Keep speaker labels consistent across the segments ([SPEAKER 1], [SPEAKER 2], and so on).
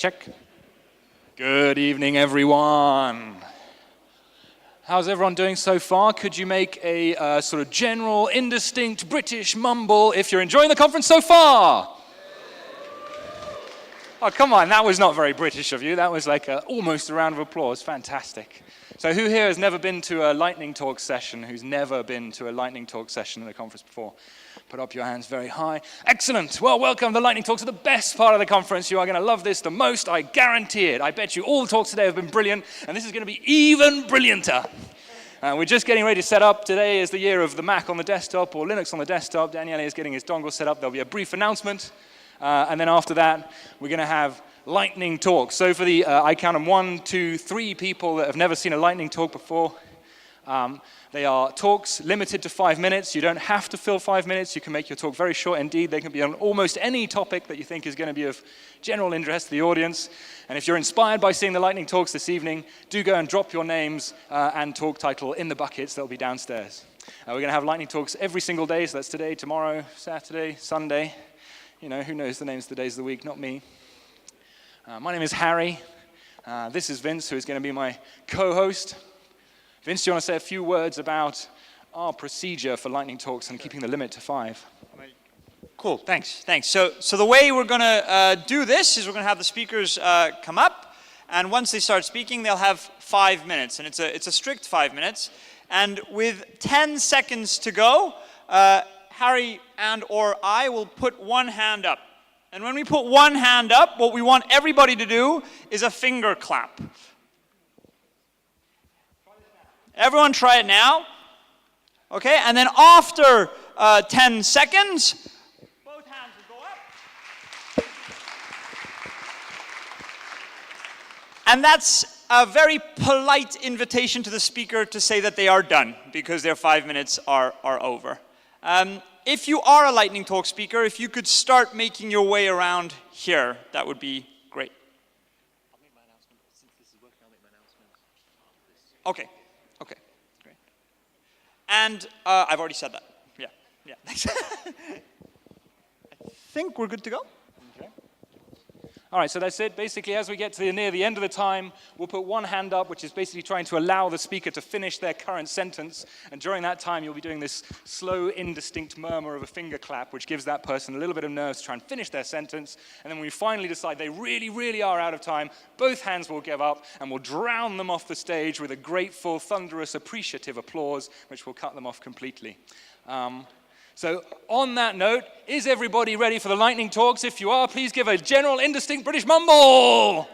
[SPEAKER 1] Check. Good evening, everyone. How's everyone doing so far? Could you make a sort of general, indistinct British mumble if you're enjoying the conference so far? Oh, come on, that was not very British of you. That was like almost a round of applause. Fantastic. So who here has never been to a lightning talk session? Who's never been to a lightning talk session at a conference before? Put up your hands very high. Excellent. Well, welcome. The lightning talks are the best part of the conference. You are going to love this the most. I guarantee it. I bet you all the talks today have been brilliant, and this is going to be even brillianter. We're just getting ready to set up. Today is the year of the Mac on the desktop or Linux on the desktop. Daniele is getting his dongle set up. There'll be a brief announcement. And then after that, we're going to have lightning talks. So for the, I count them 1, 2, 3 people that have never seen a lightning talk before. They are talks limited to 5 minutes. You don't have to fill 5 minutes. You can make your talk very short indeed. They can be on almost any topic that you think is going to be of general interest to the audience. And if you're inspired by seeing the lightning talks this evening, do go and drop your names and talk title in the buckets. They'll be downstairs. We're going to have lightning talks every single day. So that's today, tomorrow, Saturday, Sunday. You know, who knows the names of the days of the week? Not me. My name is Harry. This is Vince, who is going to be my co-host. Vince, do you want to say a few words about our procedure for lightning talks and keeping the limit to 5?
[SPEAKER 2] Cool, thanks. So the way we're going to do this is we're going to have the speakers come up, and once they start speaking, they'll have 5 minutes, and it's a strict 5 minutes. And with 10 seconds to go, Harry and or I will put one hand up. And when we put one hand up, what we want everybody to do is a finger clap. Everyone try it now. Okay, and then after 10 seconds, both hands will go up. And that's a very polite invitation to the speaker to say that they are done, because their 5 minutes are over. If you are a lightning talk speaker, if you could start making your way around here, that would be great.
[SPEAKER 3] I'll make my announcement. Since this is working, I'll make my announcement.
[SPEAKER 2] Okay, great. And I've already said that. Yeah, thanks. I think we're good to go.
[SPEAKER 1] Okay. All right, so that's it. Basically, as we get to near the end of the time, we'll put one hand up, which is basically trying to allow the speaker to finish their current sentence. And during that time, you'll be doing this slow, indistinct murmur of a finger clap, which gives that person a little bit of nerves to try and finish their sentence. And then when we finally decide they really, really are out of time, both hands will give up, and we'll drown them off the stage with a grateful, thunderous, appreciative applause, which will cut them off completely. So on that note, is everybody ready for the lightning talks? If you are, please give a general, indistinct British mumble.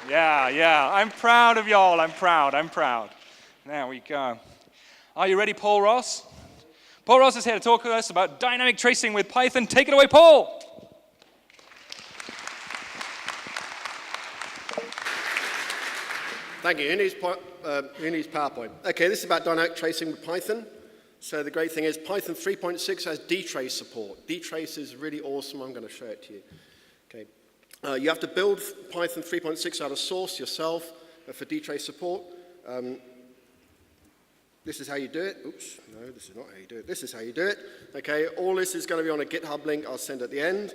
[SPEAKER 1] Yeah, I'm proud of y'all. I'm proud. There we go. Are you ready, Paul Ross? Paul Ross is here to talk with us about dynamic tracing with Python. Take it away, Paul.
[SPEAKER 4] Thank you. Who needs PowerPoint? Okay, this is about dynamic tracing with Python. So the great thing is Python 3.6 has dtrace support. Dtrace is really awesome. I'm going to show it to you. Okay. You have to build Python 3.6 out of source yourself for dtrace support. This is how you do it. Oops, no, this is not how you do it. This is how you do it. Okay, all this is going to be on a GitHub link I'll send at the end.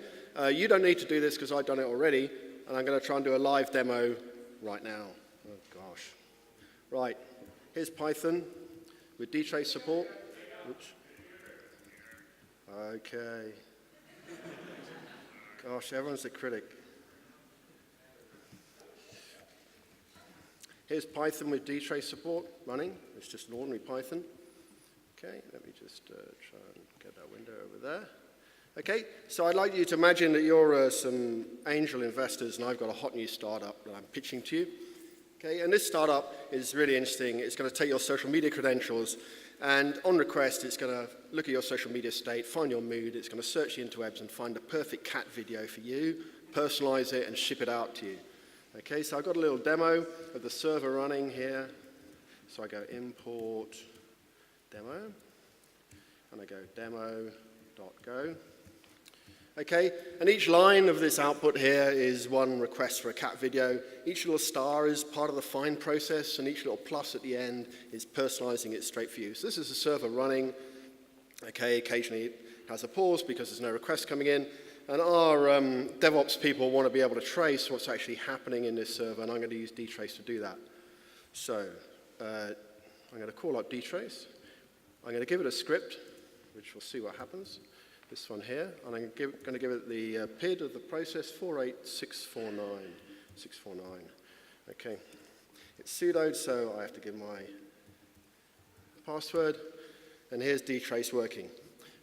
[SPEAKER 4] You don't need to do this because I've done it already, and I'm going to try and do a live demo right now. Oh, gosh. Right, here's Python with dtrace support. Oops. Okay. Gosh, everyone's a critic. Here's Python with dtrace support running. It's just an ordinary Python. Okay, let me just try and get that window over there. Okay, so I'd like you to imagine that you're some angel investors and I've got a hot new startup that I'm pitching to you. Okay, and this startup is really interesting. It's going to take your social media credentials, and on request, it's going to look at your social media state, find your mood, it's going to search the interwebs and find the perfect cat video for you, personalize it, and ship it out to you. Okay, so I've got a little demo of the server running here. So I go import demo, and I go demo.go. Okay, and each line of this output here is one request for a cat video. Each little star is part of the find process, and each little plus at the end is personalizing it straight for you. So this is a server running. Okay, occasionally it has a pause because there's no request coming in. And our DevOps people want to be able to trace what's actually happening in this server, and I'm going to use dtrace to do that. So I'm going to call up dtrace. I'm going to give it a script, which we'll see what happens. This one here, and I'm going to give it the PID of the process 48649. Okay, it's sudoed, so I have to give my password, and here's dtrace working.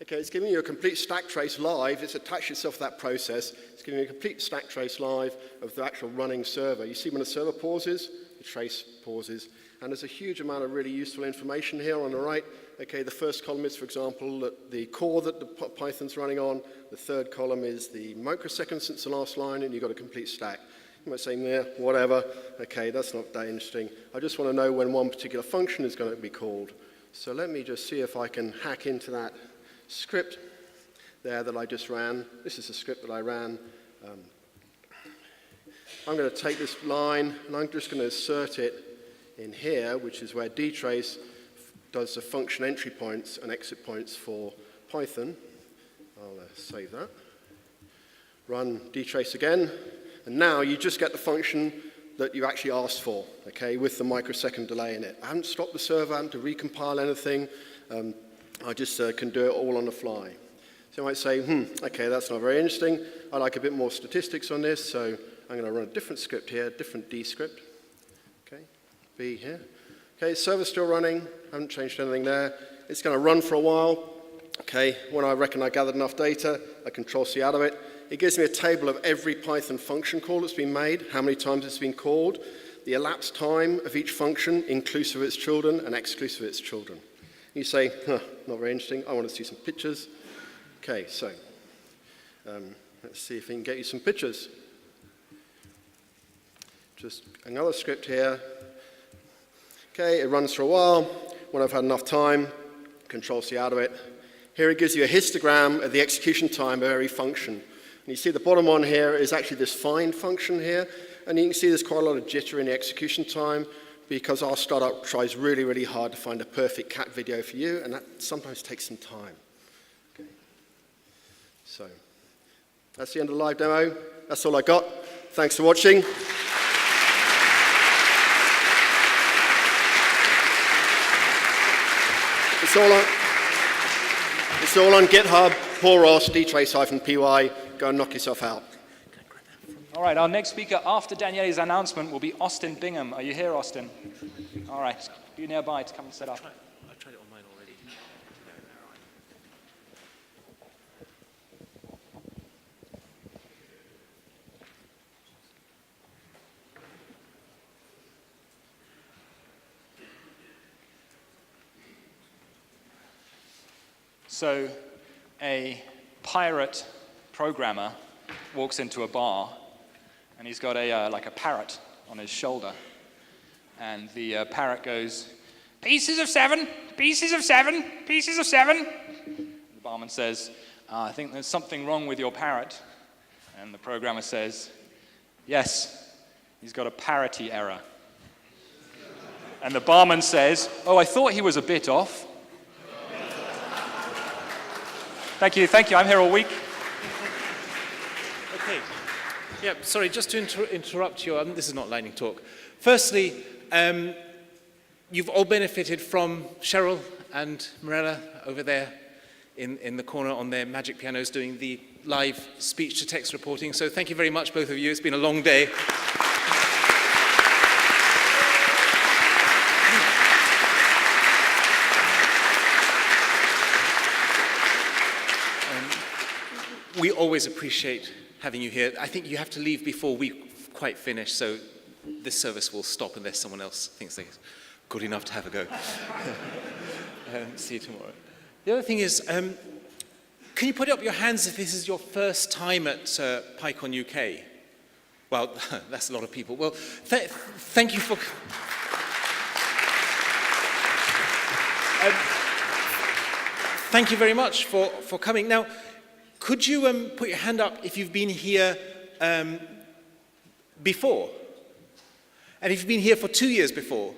[SPEAKER 4] Okay, it's giving you a complete stack trace live. It's attached itself to that process. It's giving you a complete stack trace live of the actual running server. You see when the server pauses, the trace pauses, and there's a huge amount of really useful information here on the right. Okay, the first column is, for example, the core that the Python's running on. The third column is the microseconds since the last line, and you've got a complete stack. You might say, yeah, whatever. Okay, that's not that interesting. I just want to know when one particular function is going to be called. So let me just see if I can hack into that script there that I just ran. This is the script that I ran. I'm going to take this line, and I'm just going to insert it in here, which is where dtrace does the function entry points and exit points for Python. I'll save that. Run dtrace again. And now you just get the function that you actually asked for, okay, with the microsecond delay in it. I haven't stopped the server, I haven't to recompile anything. I just can do it all on the fly. So you might say, okay, that's not very interesting. I like a bit more statistics on this, so I'm going to run a different script here, different D script. Okay, B here. Okay, server's still running. I haven't changed anything there. It's going to run for a while. Okay, when I reckon I gathered enough data, I Control-C out of it. It gives me a table of every Python function call that's been made, how many times it's been called, the elapsed time of each function, inclusive of its children and exclusive of its children. You say, not very interesting. I want to see some pictures. Okay, so let's see if we can get you some pictures. Just another script here. Okay, it runs for a while. When I've had enough time, Control-C out of it. Here it gives you a histogram of the execution time of every function. And you see the bottom one here is actually this find function here. And you can see there's quite a lot of jitter in the execution time because our startup tries really, really hard to find a perfect cat video for you, and that sometimes takes some time. Okay. So that's the end of the live demo. That's all I got. Thanks for watching. It's all on GitHub. Paul Ross, dtrace-py. Go and knock yourself out.
[SPEAKER 1] All right, our next speaker after Daniele's announcement will be Austin Bingham. Are you here, Austin? All right, be nearby to come and set up.
[SPEAKER 3] I've tried it on mine already.
[SPEAKER 1] So a pirate programmer walks into a bar, and he's got like a parrot on his shoulder. And the parrot goes, "Pieces of 7, pieces of 7, pieces of 7. The barman says, "I think there's something wrong with your parrot." And the programmer says, "Yes, he's got a parity error." And the barman says, "Oh, I thought he was a bit off." Thank you, I'm here all week.
[SPEAKER 3] Okay. Yeah, sorry, just to interrupt you, this is not lightning talk. Firstly, you've all benefited from Cheryl and Morella over there in the corner on their magic pianos doing the live speech-to-text reporting. So thank you very much, both of you. It's been a long day. We always appreciate having you here. I think you have to leave before we quite finish, so this service will stop unless someone else thinks they're good enough to have a go. See you tomorrow. The other thing is, can you put up your hands if this is your first time at PyCon UK? Well, that's a lot of people. Well, thank you for... thank you very much for coming. Now, could you put your hand up if you've been here before? And if you've been here for 2 years before,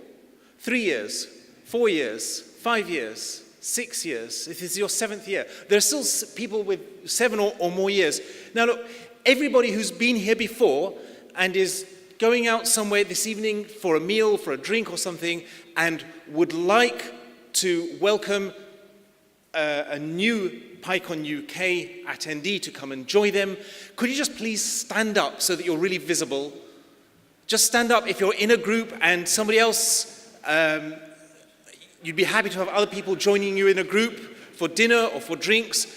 [SPEAKER 3] 3 years, 4 years, 5 years, 6 years, if this is your 7th year. There are still people with 7 or more years. Now look, everybody who's been here before and is going out somewhere this evening for a meal, for a drink or something, and would like to welcome a new PyCon UK attendee to come and join them, could you just please stand up so that you're really visible? Just stand up if you're in a group and somebody else, you'd be happy to have other people joining you in a group for dinner or for drinks.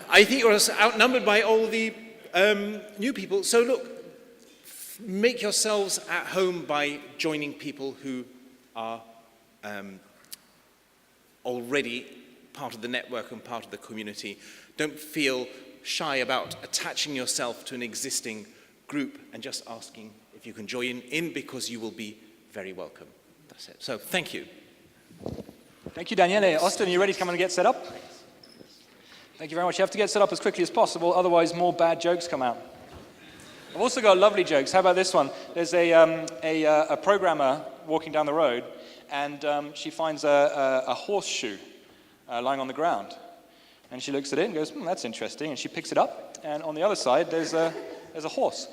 [SPEAKER 3] I think you're outnumbered by all the new people. So look, make yourselves at home by joining people who are already part of the network and part of the community. Don't feel shy about attaching yourself to an existing group and just asking if you can join in because you will be very welcome. That's it. So thank you.
[SPEAKER 1] Thank you, Daniele. Austin, are you ready to come and get set up? Thank you very much. You have to get set up as quickly as possible, otherwise more bad jokes come out. I've also got lovely jokes. How about this one? There's a programmer walking down the road, and she finds a horseshoe lying on the ground. And she looks at it and goes, that's interesting. And she picks it up, and on the other side, there's a horse.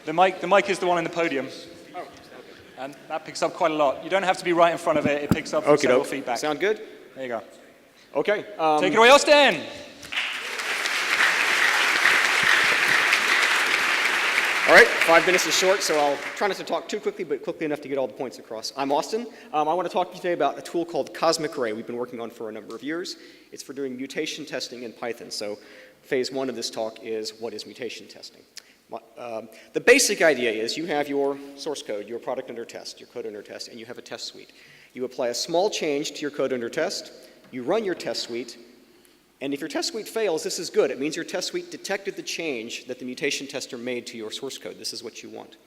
[SPEAKER 1] The mic is the one in the podium. And that picks up quite a lot. You don't have to be right in front of it. It picks up from several feedback.
[SPEAKER 5] Sound good?
[SPEAKER 1] There you go.
[SPEAKER 5] Okay.
[SPEAKER 1] Take it away, Austin.
[SPEAKER 5] All right, 5 minutes is short, so I'll try not to talk too quickly, but quickly enough to get all the points across. I'm Austin. I want to talk to you today about a tool called Cosmic Array we've been working on for a number of years. It's for doing mutation testing in Python. So phase 1 of this talk is what is mutation testing. The basic idea is you have your source code, your product under test, your code under test, and you have a test suite. You apply a small change to your code under test, you run your test suite, and if your test suite fails, this is good. It means your test suite detected the change that the mutation tester made to your source code. This is what you want.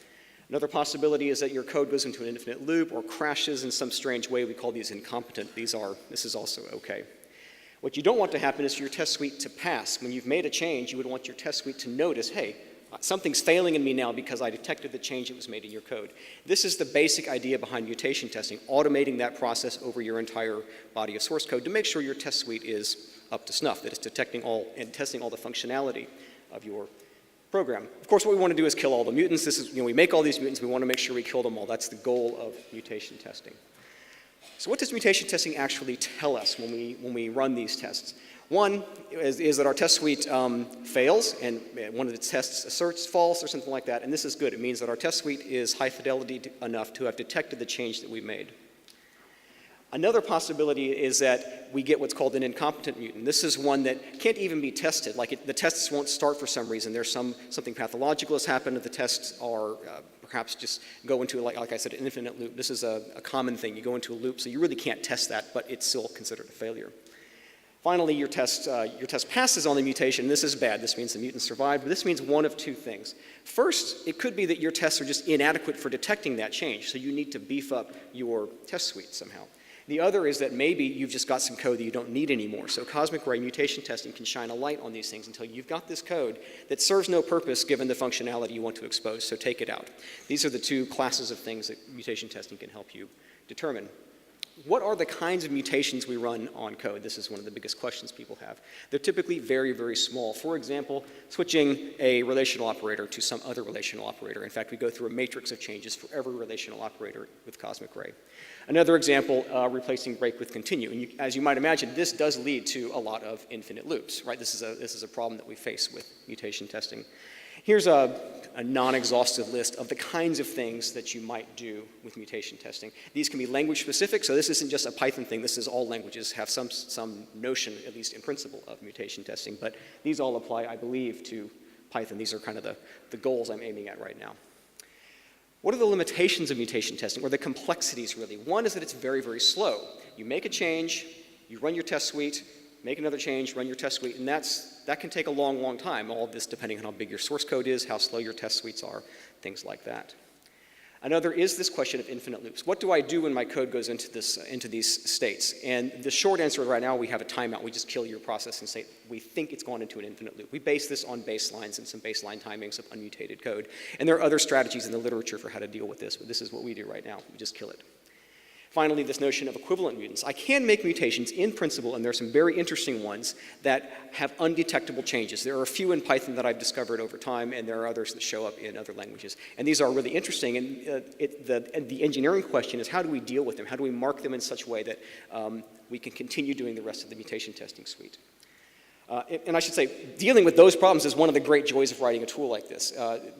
[SPEAKER 5] Another possibility is that your code goes into an infinite loop or crashes in some strange way. We call these incompetent. This is also okay. What you don't want to happen is for your test suite to pass. When you've made a change, you would want your test suite to notice, hey, something's failing in me now because I detected the change that was made in your code. This is the basic idea behind mutation testing, automating that process over your entire body of source code to make sure your test suite is up to snuff, that it's detecting all and testing all the functionality of your program. Of course, what we want to do is kill all the mutants. This is, we make all these mutants, we want to make sure we kill them all. That's the goal of mutation testing. So what does mutation testing actually tell us when we run these tests? One is that our test suite fails, and one of the tests asserts false or something like that, and this is good. It means that our test suite is high fidelity enough to have detected the change that we made. Another possibility is that we get what's called an incompetent mutant. This is one that can't even be tested. The tests won't start for some reason. There's something pathological has happened. The tests are perhaps just go into, like I said, an infinite loop. This is a common thing. You go into a loop, so you really can't test that, but it's still considered a failure. Finally, your test passes on the mutation. This is bad. This means the mutant survived, but this means one of two things. First, it could be that your tests are just inadequate for detecting that change, so you need to beef up your test suite somehow. The other is that maybe you've just got some code that you don't need anymore. So Cosmic Array mutation testing can shine a light on these things until you've got this code that serves no purpose given the functionality you want to expose, so take it out. These are the two classes of things that mutation testing can help you determine. What are the kinds of mutations we run on code? This is one of the biggest questions people have. They're typically very, very small. For example, switching a relational operator to some other relational operator. In fact, we go through a matrix of changes for every relational operator with Cosmic Array. Another example, replacing break with continue. And as you might imagine, this does lead to a lot of infinite loops, right? This is a problem that we face with mutation testing. Here's a non-exhaustive list of the kinds of things that you might do with mutation testing. These can be language specific, so this isn't just a Python thing. This is all languages have some notion, at least in principle, of mutation testing. But these all apply, I believe, to Python. These are kind of the goals I'm aiming at right now. What are the limitations of mutation testing, or the complexities, really? One is that it's very, very slow. You make a change, you run your test suite, make another change, run your test suite, and that can take a long, long time, all of this depending on how big your source code is, how slow your test suites are, things like that. Another is this question of infinite loops. What do I do when my code goes into these states? And the short answer right now, we have a timeout. We just kill your processing state. We think it's gone into an infinite loop. We base this on baselines and some baseline timings of unmutated code. And there are other strategies in the literature for how to deal with this, but this is what we do right now. We just kill it. Finally, this notion of equivalent mutants. I can make mutations in principle, and there are some very interesting ones that have undetectable changes. There are a few in Python that I've discovered over time, and there are others that show up in other languages. And these are really interesting, and the engineering question is, how do we deal with them? How do we mark them in such a way that we can continue doing the rest of the mutation testing suite? And I should say, dealing with those problems is one of the great joys of writing a tool like this.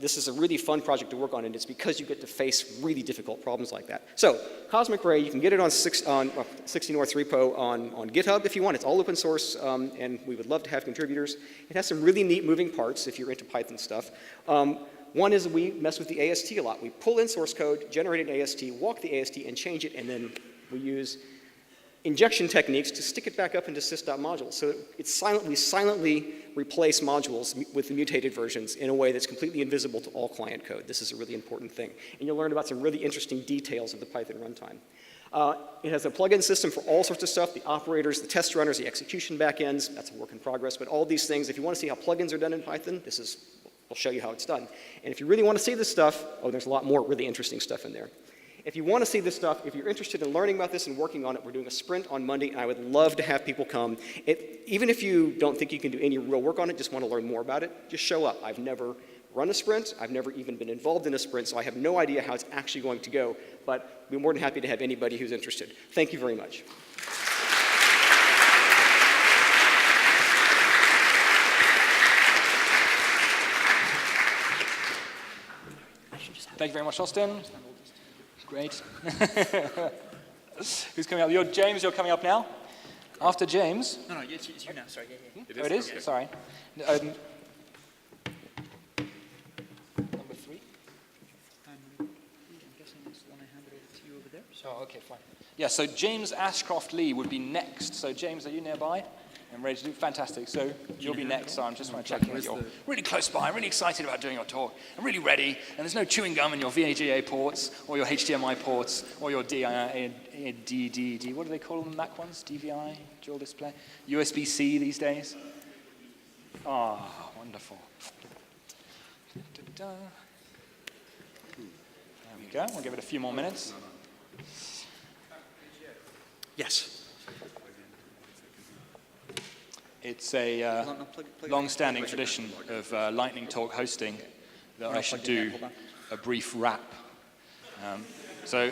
[SPEAKER 5] This is a really fun project to work on, and it's because you get to face really difficult problems like that. So, Cosmic Ray, you can get it on 60 North repo on GitHub if you want. It's all open source, and we would love to have contributors. It has some really neat moving parts if you're into Python stuff. One is we mess with the AST a lot. We pull in source code, generate an AST, walk the AST, and change it, and then we use injection techniques to stick it back up into sys.modules. So we silently replace modules with the mutated versions in a way that's completely invisible to all client code. This is a really important thing. And you'll learn about some really interesting details of the Python runtime. It has a plugin system for all sorts of stuff, the operators, the test runners, the execution backends. That's a work in progress. But all these things, if you want to see how plugins are done in Python, we'll show you how it's done. And if you really want to see this stuff, there's a lot more really interesting stuff in there. If you want to see this stuff, if you're interested in learning about this and working on it, we're doing a sprint on Monday, and I would love to have people come. Even if you don't think you can do any real work on it, just want to learn more about it, just show up. I've never run a sprint. I've never even been involved in a sprint, so I have no idea how it's actually going to go, but we're more than happy to have anybody who's interested. Thank you very much.
[SPEAKER 1] Thank you very much, Austin. Great. Who's coming up? You're James, you're coming up now? After James?
[SPEAKER 2] No, it's you now, sorry. Yeah.
[SPEAKER 1] It is? Okay. Sorry. Number 3?
[SPEAKER 2] I'm guessing it's the one I handed over to you over there.
[SPEAKER 1] Oh, okay, fine. Yeah, so James Ashcroft Lee would be next. So James, are you nearby? I'm ready to do fantastic. So you'll be next. So I'm just want to check in that you're really close by. I'm really excited about doing your talk. I'm really ready. And there's no chewing gum in your VGA ports or your HDMI ports or your DD. What do they call them? Mac ones? DVI, dual display, USB-C these days. Ah, wonderful. There we go. We'll give it a few more minutes.
[SPEAKER 2] Yes.
[SPEAKER 1] It's a long-standing tradition of Lightning Talk hosting that I should do a brief wrap. So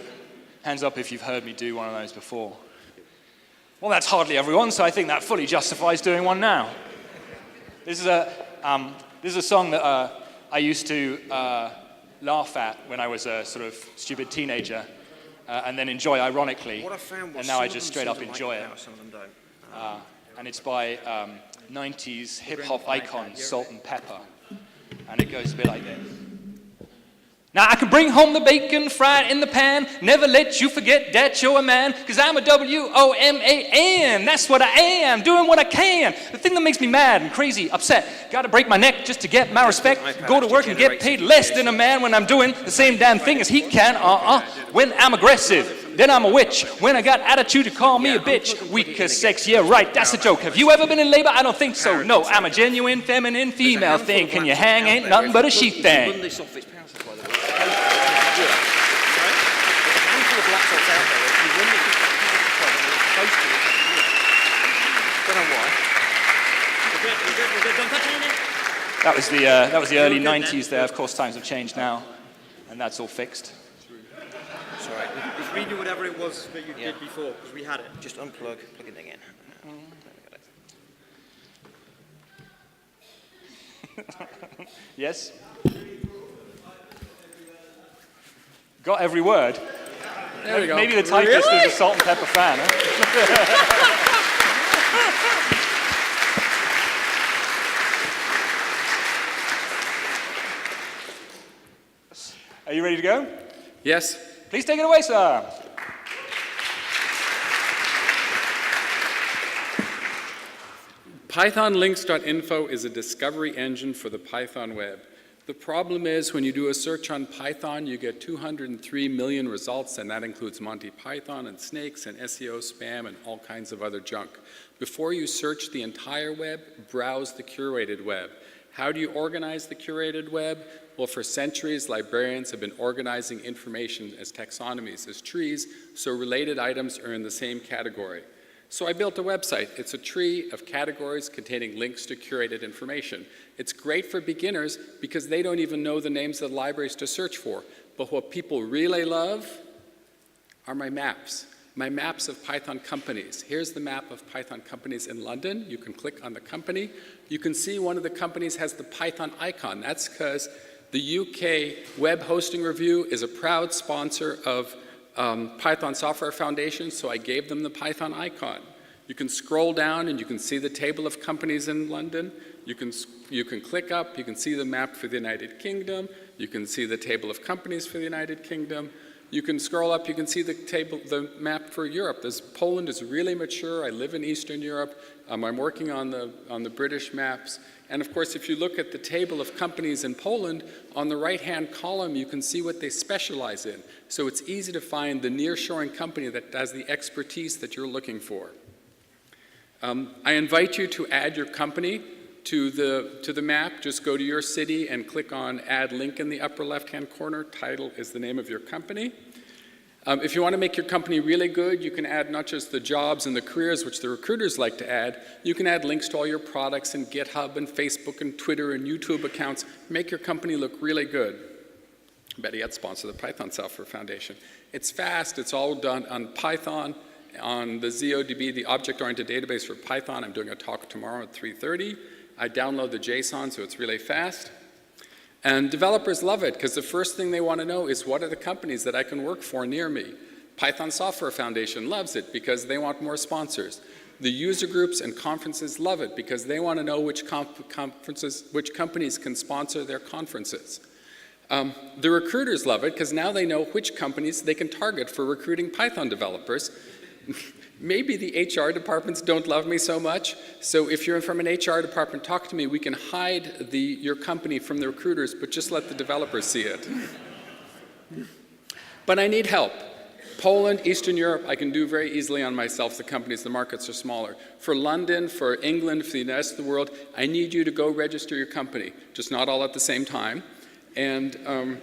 [SPEAKER 1] hands up if you've heard me do one of those before. Well, that's hardly everyone, so I think that fully justifies doing one now. This is a song that I used to laugh at when I was a sort of stupid teenager and then enjoy ironically. And now I just straight up enjoy it. And it's by 90s hip-hop icon Salt and Pepper. And it goes a bit like this. Now I can bring home the bacon, fry it in the pan, never let you forget that you're a man, because I'm a W-O-M-A-N, that's what I am, doing what I can. The thing that makes me mad and crazy, upset, gotta break my neck just to get my respect, go to work and get paid less than a man when I'm doing the same damn thing as he can, when I'm aggressive. Then I'm a witch. When I got attitude, to call me a bitch. Weak as sex, yeah, right, that's a joke. Have you ever been in labor? I don't think so. No, I'm a genuine feminine female thing. Can you hang? Ain't nothing but a sheep thing.
[SPEAKER 5] There's a handful of laptops out there. If you run it, it's supposed to. Don't know why.
[SPEAKER 2] We're good. Don't touch anything.
[SPEAKER 1] That was the early 90s there. Of course, times have changed now, and that's all fixed.
[SPEAKER 6] Right. Just redo whatever it was that you did before, because we had it.
[SPEAKER 5] Just plug it again.
[SPEAKER 1] Yes? Got every word?
[SPEAKER 3] There we go.
[SPEAKER 1] Maybe the typist is a Salt and Pepper fan, huh? Are you ready to go?
[SPEAKER 3] Yes.
[SPEAKER 1] Please take it away, sir.
[SPEAKER 7] Pythonlinks.info is a discovery engine for the Python web. The problem is when you do a search on Python, you get 203 million results, and that includes Monty Python and snakes and SEO spam and all kinds of other junk. Before you search the entire web, browse the curated web. How do you organize the curated web? Well, for centuries, librarians have been organizing information as taxonomies, as trees, so related items are in the same category. So I built a website. It's a tree of categories containing links to curated information. It's great for beginners because they don't even know the names of the libraries to search for. But what people really love are my maps of Python companies. Here's the map of Python companies in London. You can click on the company. You can see one of the companies has the Python icon. That's because the UK Web Hosting Review is a proud sponsor of Python Software Foundation, so I gave them the Python icon. You can scroll down and you can see the table of companies in London. You can click up, you can see the map for the United Kingdom. You can see the table of companies for the United Kingdom. You can scroll up, you can see the map for Europe. Poland is really mature. I live in Eastern Europe. I'm working on the British maps. And of course, if you look at the table of companies in Poland, on the right-hand column, you can see what they specialize in. So it's easy to find the nearshoring company that has the expertise that you're looking for. I invite you to add your company to the map. Just go to your city and click on Add Link in the upper left-hand corner. Title is the name of your company. If you want to make your company really good, you can add not just the jobs and the careers, which the recruiters like to add, you can add links to all your products and GitHub and Facebook and Twitter and YouTube accounts. Make your company look really good. Better yet, sponsor the Python Software Foundation. It's fast. It's all done on Python, on the ZODB, the Object-Oriented Database for Python. I'm doing a talk tomorrow at 3:30. I download the JSON, so it's really fast. And developers love it, because the first thing they want to know is what are the companies that I can work for near me? Python Software Foundation loves it because they want more sponsors. The user groups and conferences love it because they want to know which companies can sponsor their conferences. The recruiters love it because now they know which companies they can target for recruiting Python developers. Maybe the HR departments don't love me so much, so if you're from an HR department, talk to me. We can hide your company from the recruiters, but just let the developers see it. But I need help. Poland, Eastern Europe, I can do very easily on myself. The companies, the markets are smaller. For London, for England, for the rest of the world, I need you to go register your company, just not all at the same time. And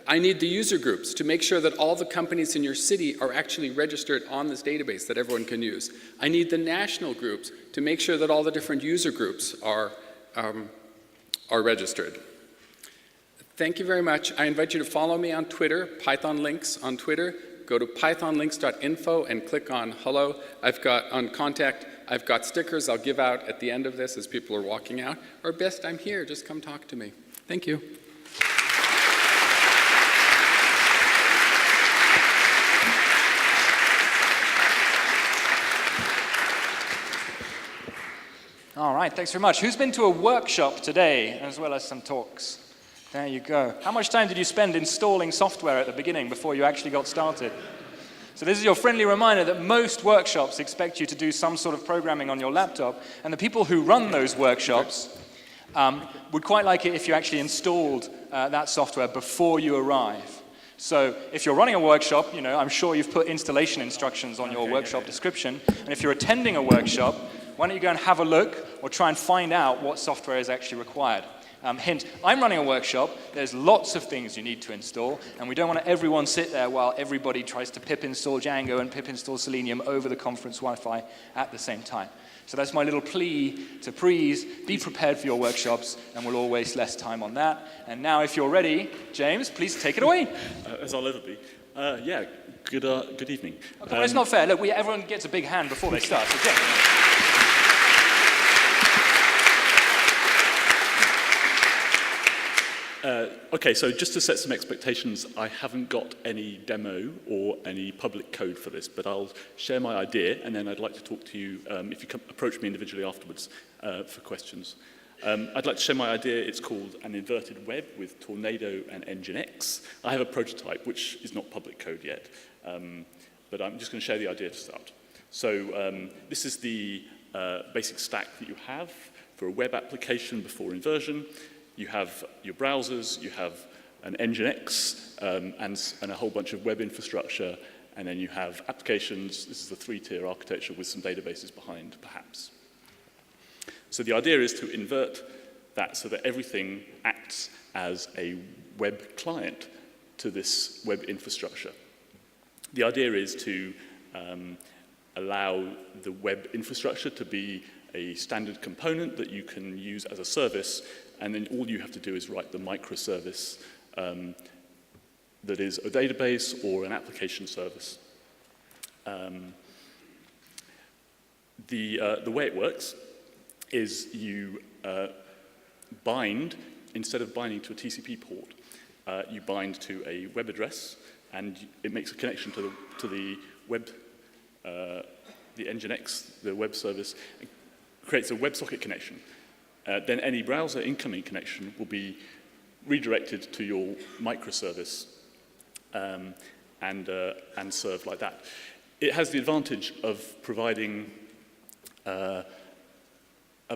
[SPEAKER 7] I need the user groups to make sure that all the companies in your city are actually registered on this database that everyone can use. I need the national groups to make sure that all the different user groups are registered. Thank you very much. I invite you to follow me on Twitter, Python Links on Twitter. Go to pythonlinks.info and click on Hello. On Contact, I've got stickers I'll give out at the end of this as people are walking out. Or best, I'm here. Just come talk to me. Thank you.
[SPEAKER 1] All right, thanks very much. Who's been to a workshop today, as well as some talks? There you go. How much time did you spend installing software at the beginning before you actually got started? So this is your friendly reminder that most workshops expect you to do some sort of programming on your laptop, and the people who run those workshops would quite like it if you actually installed that software before you arrive. So if you're running a workshop, I'm sure you've put installation instructions on your workshop description, and if you're attending a workshop, why don't you go and have a look or try and find out what software is actually required. Hint, I'm running a workshop. There's lots of things you need to install, and we don't want everyone sit there while everybody tries to pip install Django and pip install Selenium over the conference Wi-Fi at the same time. So that's my little plea to please be prepared for your workshops, and we'll all waste less time on that. And now if you're ready, James, please take it away.
[SPEAKER 8] As I'll ever be. Yeah, good evening.
[SPEAKER 1] Okay, well, it's not fair. Look, everyone gets a big hand before they start. So James.
[SPEAKER 8] Okay, so just to set some expectations, I haven't got any demo or any public code for this, but I'll share my idea, and then I'd like to talk to you, if you approach me individually afterwards, for questions. I'd like to share my idea. It's called an inverted web with Tornado and Nginx. I have a prototype, which is not public code yet, but I'm just going to share the idea to start. So this is the basic stack that you have for a web application before Inversion. you have your browsers, you have an Nginx, and a whole bunch of web infrastructure, and then you have applications. This is the three-tier architecture with some databases behind, perhaps. So the idea is to invert that so that everything acts as a web client to this web infrastructure. The idea is to allow the web infrastructure to be a standard component that you can use as a service, and then all you have to do is write the microservice that is a database or an application service. The way it works is you bind, instead of binding to a TCP port, you bind to a web address, and it makes a connection to the web, the Nginx, the web service, and creates a WebSocket connection. Then any browser incoming connection will be redirected to your microservice and served like that. It has the advantage of providing a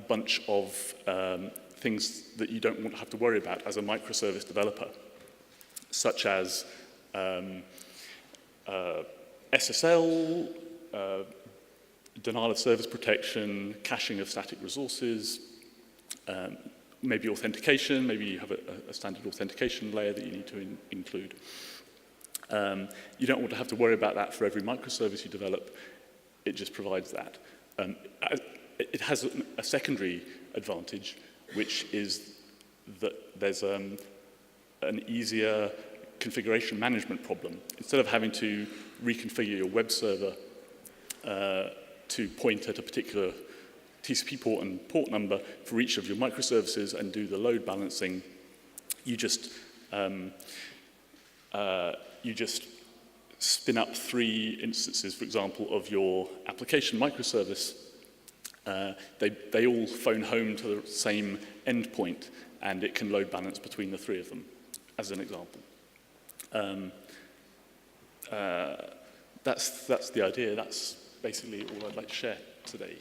[SPEAKER 8] bunch of things that you don't want to have to worry about as a microservice developer, such as SSL, denial of service protection, caching of static resources, maybe authentication, maybe you have a standard authentication layer that you need to include. You don't want to have to worry about that for every microservice you develop. It just provides that. It has a secondary advantage, which is that there's an easier configuration management problem. Instead of having to reconfigure your web server to point at a particular TCP port and port number for each of your microservices and do the load balancing, you just spin up 3 instances, for example, of your application microservice. They all phone home to the same endpoint, and it can load balance between the 3 of them, as an example. That's the idea. That's basically all I'd like to share today.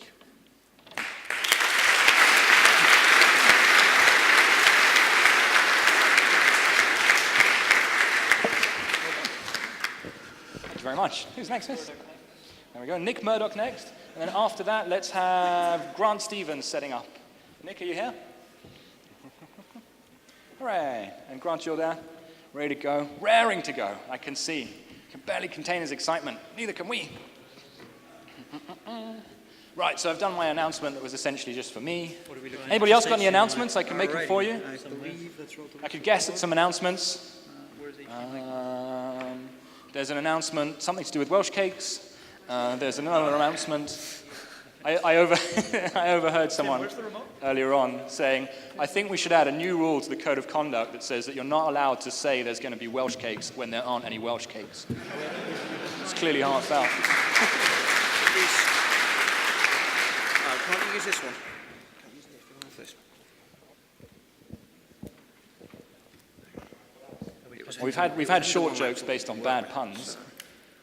[SPEAKER 1] Thank you very much. Who's next? There we go. Nick Murdoch next. And then after that, let's have Grant Stevens setting up. Nick, are you here? Hooray. And Grant, you're there. Ready to go. Raring to go, I can see. Can barely contain his excitement. Neither can we. Right, so I've done my announcement that was essentially just for me. Anybody else got any announcements? I can make them for you. I could guess at some announcements. There's an announcement, something to do with Welsh cakes. There's another announcement. I overheard someone earlier on saying, I think we should add a new rule to the code of conduct that says that you're not allowed to say there's going to be Welsh cakes when there aren't any Welsh cakes. It's clearly heartfelt.
[SPEAKER 6] Can't you use this one?
[SPEAKER 1] We've had short jokes based on bad puns,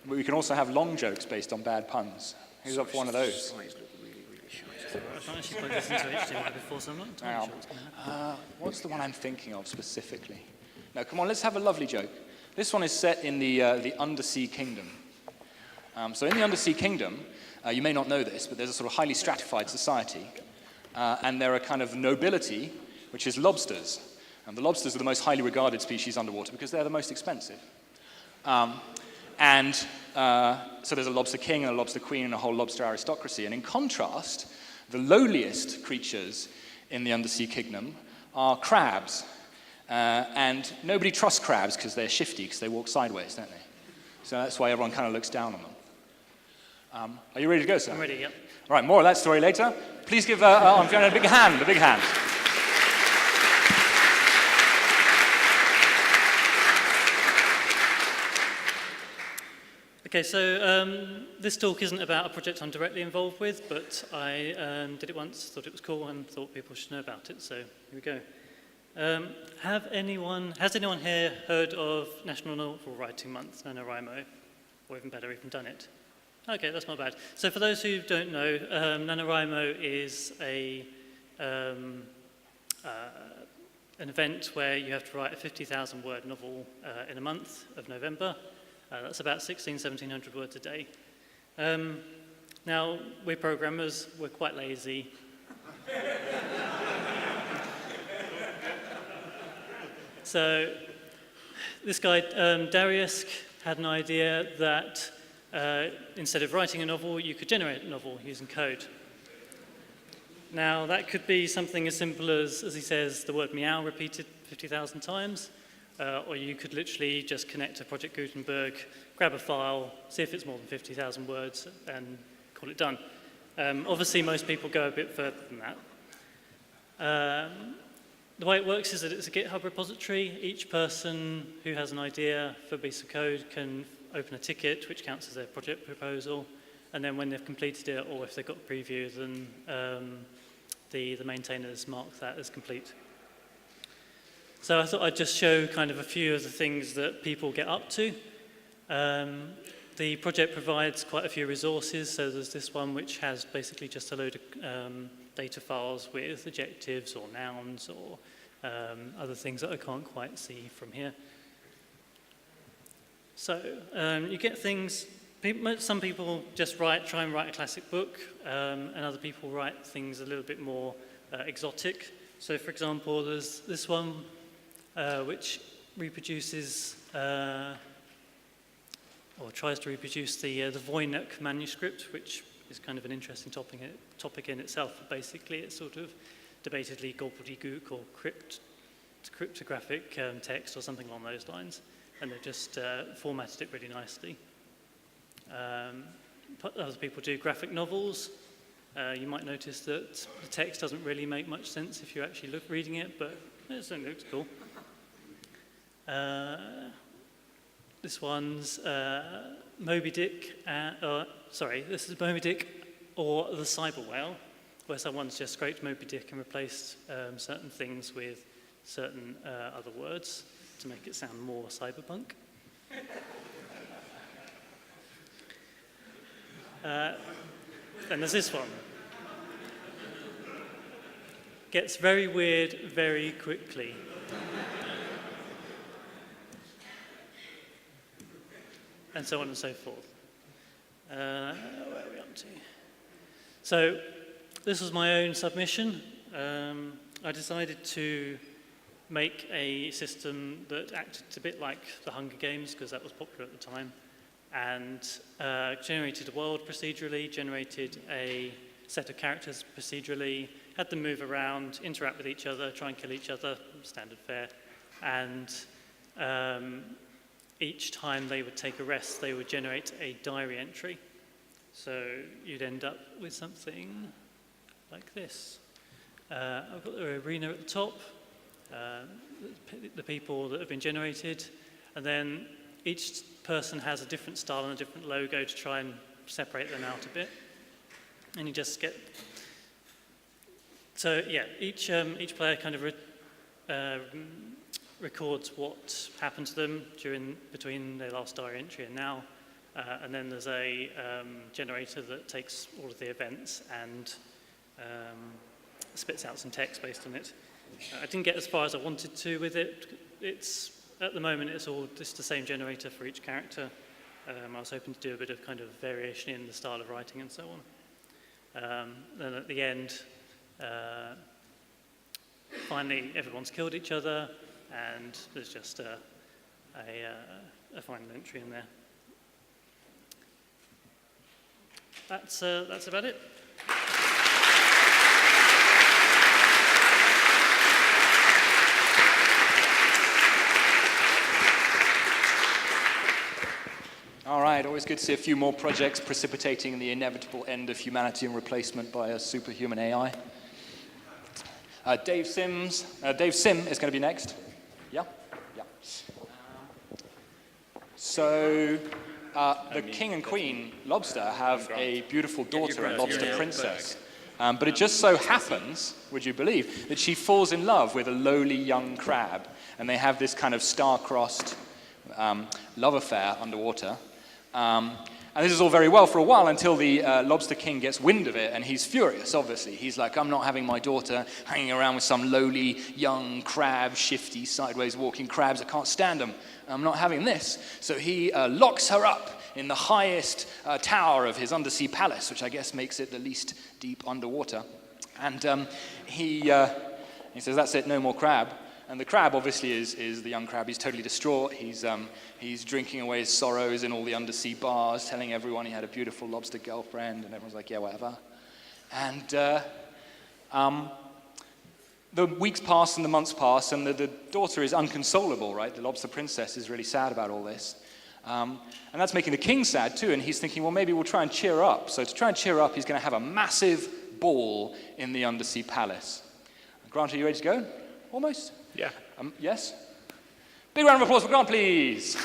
[SPEAKER 1] but we can also have long jokes based on bad puns. Who's up for one of those?
[SPEAKER 9] I can't actually plug this into HDMI before, so I'm not entirely sure what's going to happen.
[SPEAKER 1] What's the one I'm thinking of specifically? No, come on, let's have a lovely joke. This one is set in the Undersea Kingdom. So in the Undersea Kingdom, you may not know this, but there's a sort of highly stratified society, and there are kind of nobility, which is lobsters. And the lobsters are the most highly regarded species underwater because they're the most expensive. So there's a lobster king and a lobster queen and a whole lobster aristocracy. And in contrast, the lowliest creatures in the Undersea Kingdom are crabs. And nobody trusts crabs because they're shifty, because they walk sideways, don't they? So that's why everyone kind of looks down on them. Are you ready to go, sir?
[SPEAKER 9] I'm ready, yep.
[SPEAKER 1] All right, more of that story later. Please give I'm going a big hand, a big hand.
[SPEAKER 9] Okay, so this talk isn't about a project I'm directly involved with, but I did it once, thought it was cool, and thought people should know about it, so here we go. Has anyone here heard of National Novel Writing Month, NaNoWriMo? Or even better, even done it? Okay, that's not bad. So for those who don't know, NaNoWriMo is a an event where you have to write a 50,000 word novel in a month of November. That's about 1,700 words a day. Now, we're programmers, we're quite lazy. So this guy, Darius, had an idea that instead of writing a novel, you could generate a novel using code. Now, that could be something as simple as he says, the word meow repeated 50,000 times, or you could literally just connect to Project Gutenberg, grab a file, see if it's more than 50,000 words, and call it done. Obviously, most people go a bit further than that. The way it works is that it's a GitHub repository. Each person who has an idea for a piece of code can open a ticket, which counts as their project proposal, and then when they've completed it, or if they've got a preview, then the maintainers mark that as complete. So I thought I'd just show kind of a few of the things that people get up to. The project provides quite a few resources, so there's this one which has basically just a load of data files with adjectives or nouns or other things that I can't quite see from here. So you get things, some people just try and write a classic book, and other people write things a little bit more exotic. So for example, there's this one which reproduces or tries to reproduce the Voynich manuscript, which is kind of an interesting topic in itself. But basically, it's sort of debatedly gobbledygook or cryptographic text or something along those lines, and they've just formatted it really nicely. Other people do graphic novels. You might notice that the text doesn't really make much sense if you actually reading it, but it certainly looks cool. This one's Moby Dick, this is Moby Dick or the Cyber Whale, where someone's just scraped Moby Dick and replaced certain things with certain other words to make it sound more cyberpunk. Then there's this one. Gets very weird very quickly. And so on and so forth. Where are we up to? So this was my own submission. I decided to make a system that acted a bit like the Hunger Games, because that was popular at the time, and generated a world procedurally, generated a set of characters procedurally, had them move around, interact with each other, try and kill each other, standard fare, and each time they would take a rest, they would generate a diary entry. So you'd end up with something like this. I've got the arena at the top, the people that have been generated, and then each person has a different style and a different logo to try and separate them out a bit. And you just get... So yeah, each player kind of records what happened to them between their last diary entry and now, and then there's a generator that takes all of the events and spits out some text based on it. I didn't get as far as I wanted to with it. At the moment it's all just the same generator for each character. I was hoping to do a bit of kind of variation in the style of writing and so on. Then at the end, finally everyone's killed each other, and there's just a final entry in there. That's about it.
[SPEAKER 1] All right, always good to see a few more projects precipitating the inevitable end of humanity and replacement by a superhuman AI. Dave Sim is going to be next. Yeah. So the king and queen lobster have a beautiful daughter, a lobster princess. But it just so happens, would you believe, that she falls in love with a lowly young crab, and they have this kind of star-crossed love affair underwater. And this is all very well for a while until the lobster king gets wind of it, and he's furious, obviously. He's like, I'm not having my daughter hanging around with some lowly, young crab, shifty, sideways walking crabs. I can't stand them. I'm not having this. So he locks her up in the highest tower of his undersea palace, which I guess makes it the least deep underwater. And he says, that's it, no more crab. And the crab, obviously, is the young crab. He's totally distraught. He's drinking away his sorrows in all the undersea bars, telling everyone he had a beautiful lobster girlfriend, and everyone's like, yeah, whatever. And the weeks pass and the months pass, and the daughter is unconsolable, right? The lobster princess is really sad about all this. And that's making the king sad, too, and he's thinking, well, maybe we'll try and cheer her up. So to try and cheer her up, he's going to have a massive ball in the undersea palace. Grant, are you ready to go? Almost?
[SPEAKER 3] Yeah.
[SPEAKER 1] Yes? Big round of applause for Grant, please.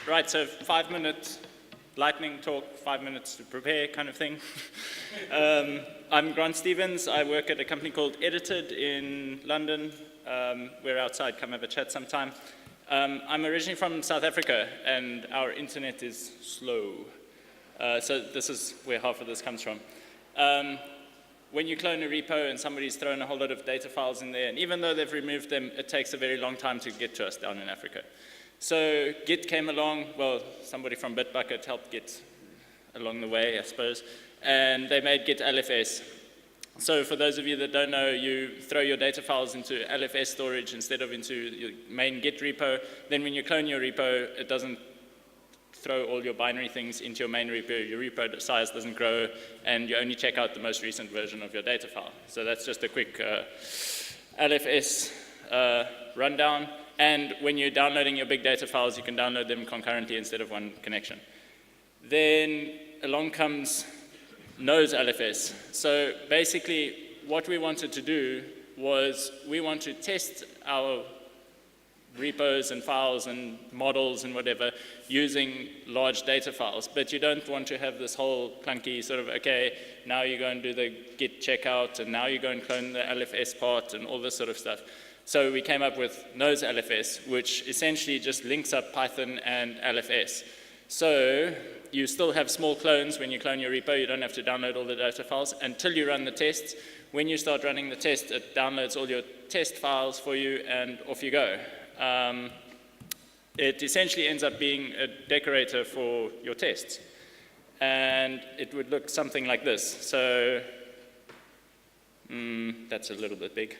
[SPEAKER 10] Right, so 5-minute lightning talk, 5 minutes to prepare kind of thing. I'm Grant Stevens. I work at a company called Edited in London. We're outside, come have a chat sometime. I'm originally from South Africa, and our internet is slow. So this is where half of this comes from. When you clone a repo and somebody's thrown a whole lot of data files in there, and even though they've removed them, it takes a very long time to get to us down in Africa. So Git came along, well, somebody from Bitbucket helped Git along the way, I suppose, and they made Git LFS. So for those of you that don't know, you throw your data files into LFS storage instead of into your main Git repo. Then when you clone your repo, it doesn't throw all your binary things into your main repo. Your repo size doesn't grow, and you only check out the most recent version of your data file. So that's just a quick LFS rundown. And when you're downloading your big data files, you can download them concurrently instead of one connection. Then along comes Nose LFS. So basically, what we wanted to do was we want to test our repos and files and models and whatever using large data files. But you don't want to have this whole clunky sort of, okay, now you go and do the git checkout, and now you go and clone the LFS part and all this sort of stuff. So we came up with Nose LFS, which essentially just links up Python and LFS. So you still have small clones when you clone your repo. You don't have to download all the data files until you run the tests. When you start running the test, it downloads all your test files for you, and off you go. It essentially ends up being a decorator for your tests. And it would look something like this. So that's a little bit big.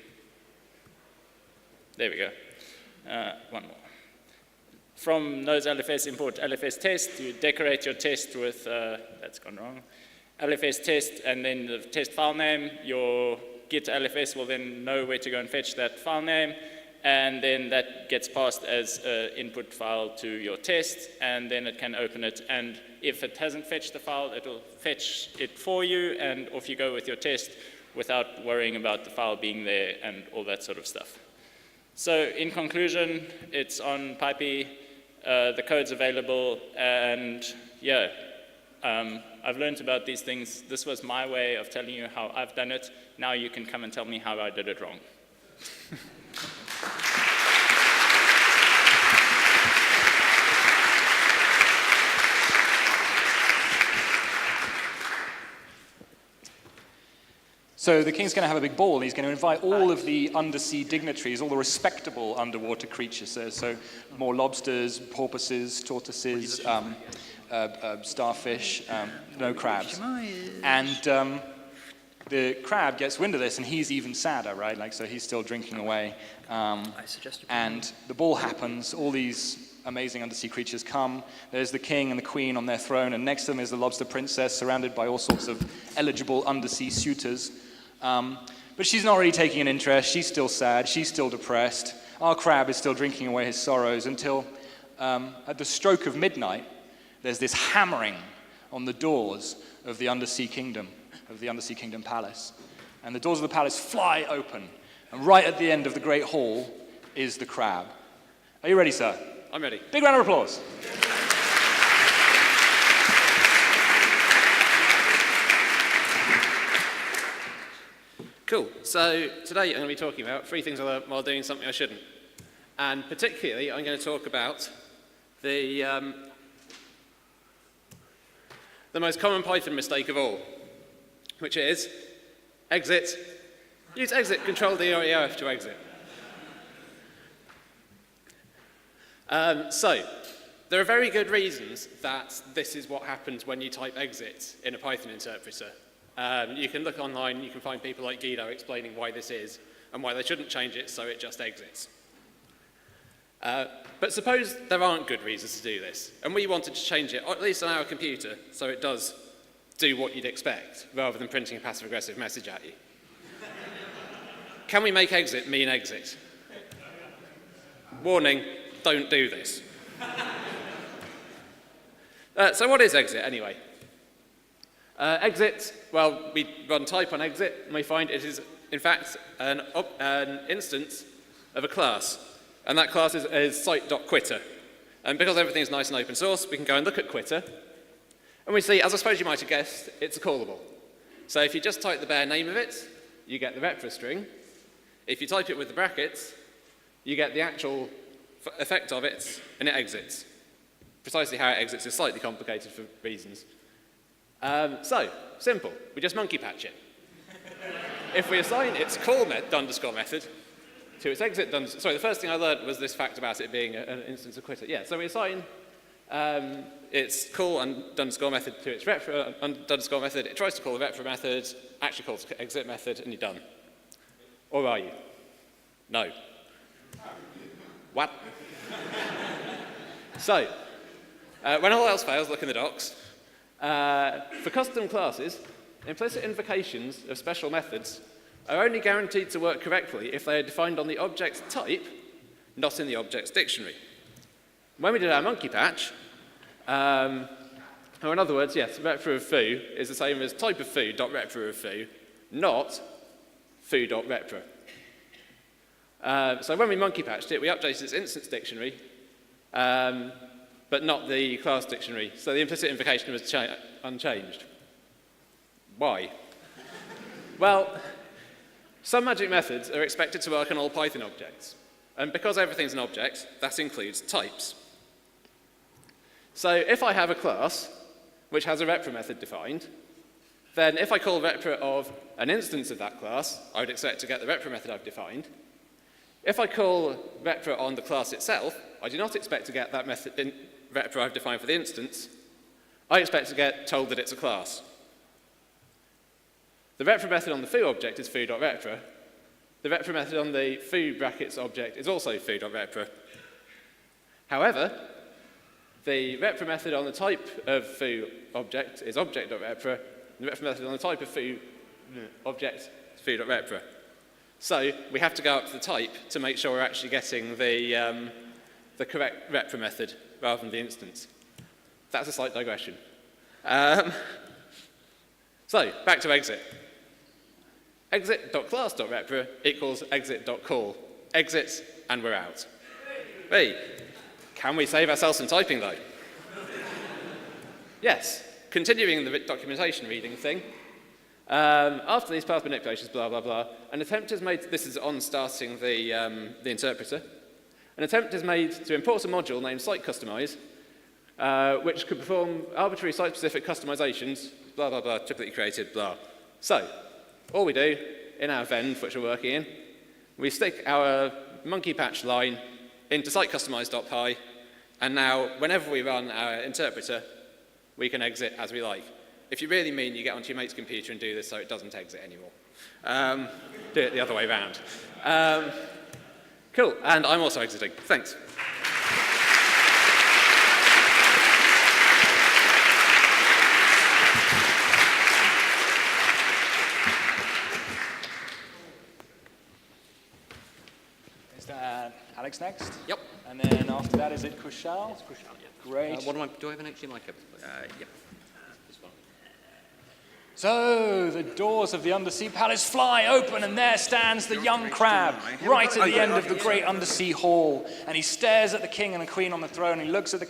[SPEAKER 10] There we go. One more. From Nose LFS, import LFS test. You decorate your test with, that's gone wrong, LFS test, and then the test file name. Your Git LFS will then know where to go and fetch that file name, and then that gets passed as an input file to your test, and then it can open it. And if it hasn't fetched the file, it will fetch it for you, and off you go with your test without worrying about the file being there and all that sort of stuff. So in conclusion, it's on PyPy, the code's available, and yeah, I've learned about these things. This was my way of telling you how I've done it. Now you can come and tell me how I did it wrong.
[SPEAKER 1] So the king's going to have a big ball, and he's going to invite all of the undersea dignitaries, all the respectable underwater creatures. So more lobsters, porpoises, tortoises, starfish, no crabs. And the crab gets wind of this, and he's even sadder, right? Like, so he's still drinking away. And the ball happens. All these amazing undersea creatures come. There's the king and the queen on their throne, and next to them is the lobster princess, surrounded by all sorts of eligible undersea suitors. But she's not really taking an interest. She's still sad. She's still depressed. Our crab is still drinking away his sorrows until, at the stroke of midnight, there's this hammering on the doors of the undersea kingdom palace. And the doors of the palace fly open. And right at the end of the great hall is the crab. Are you ready, sir?
[SPEAKER 10] I'm ready.
[SPEAKER 1] Big round of applause.
[SPEAKER 11] Cool. So today I'm going to be talking about 3 things I learned while doing something I shouldn't. And particularly, I'm going to talk about the most common Python mistake of all, which is exit. Use exit, Control D or EOF to exit. So, there are very good reasons that this is what happens when you type exit in a Python interpreter. You can look online, you can find people like Guido explaining why this is and why they shouldn't change it so it just exits. But suppose there aren't good reasons to do this, and we wanted to change it, or at least on our computer, so it does do what you'd expect, rather than printing a passive-aggressive message at you. Can we make exit mean exit? Warning, don't do this. So what is exit, anyway? Exit, well, we run type on exit, and we find it is, in fact, an instance of a class. And that class is site.quitter. And because everything's nice and open source, we can go and look at quitter. And we see, as I suppose you might have guessed, it's a callable. So if you just type the bare name of it, you get the repr string. If you type it with the brackets, you get the actual effect of it, and it exits. Precisely how it exits is slightly complicated for reasons. So, simple. We just monkey patch it. If we assign its call underscore method to its exit sorry, the first thing I learned was this fact about it being an instance of quitter. Yeah, so we assign its call underscore method to its repr underscore method. It tries to call the repr method, actually calls the exit method, and you're done. Or are you? No. What? So, when all else fails, look in the docs. For custom classes, implicit invocations of special methods are only guaranteed to work correctly if they are defined on the object's type, not in the object's dictionary. When we did our monkey patch, or in other words, yes, repr of foo is the same as type of foo.repr of foo, not foo.repr. So when we monkey patched it, we updated its instance dictionary, but not the class dictionary. So the implicit invocation was unchanged. Why? Well, some magic methods are expected to work on all Python objects. And because everything's an object, that includes types. So if I have a class which has a repr method defined, then if I call repr of an instance of that class, I would expect to get the repr method I've defined. If I call repr on the class itself, I do not expect to get that method repr I've defined for the instance. I expect to get told that it's a class. The repr method on the foo object is foo.repr. The repr method on the foo brackets object is also foo.repr. However, the repr method on the type of foo object is object.repr, and the repr method on the type of foo object is foo.repr. So we have to go up to the type to make sure we're actually getting the correct repr method rather than the instance. That's a slight digression. So, back to exit. Exit.class.repr equals exit.call. Exits, and we're out. Hey, can we save ourselves some typing, though? Yes. Continuing the documentation reading thing. After these path manipulations, blah, blah, blah, an attempt is made, this is on starting the interpreter, an attempt is made to import a module named site-customize, which could perform arbitrary site-specific customizations, blah, blah, blah, typically created, blah. So, all we do in our vend, which we're working in, we stick our monkey patch line into site-customize.py, and now, whenever we run our interpreter, we can exit as we like. If you really mean you get onto your mate's computer and do this so it doesn't exit anymore. Do it the other way around. Cool, and I'm also exiting. Thanks.
[SPEAKER 1] Is that Alex next?
[SPEAKER 6] Yep.
[SPEAKER 1] And then after that, is it Kushal?
[SPEAKER 6] It's Kushal, yeah.
[SPEAKER 1] Great.
[SPEAKER 6] Do I have an HDMI cable? Yeah. This one.
[SPEAKER 1] So, the doors of the undersea palace fly open, and there stands the young crab, right at the end of the great undersea hall. And he stares at the king and the queen on the throne, and he looks at the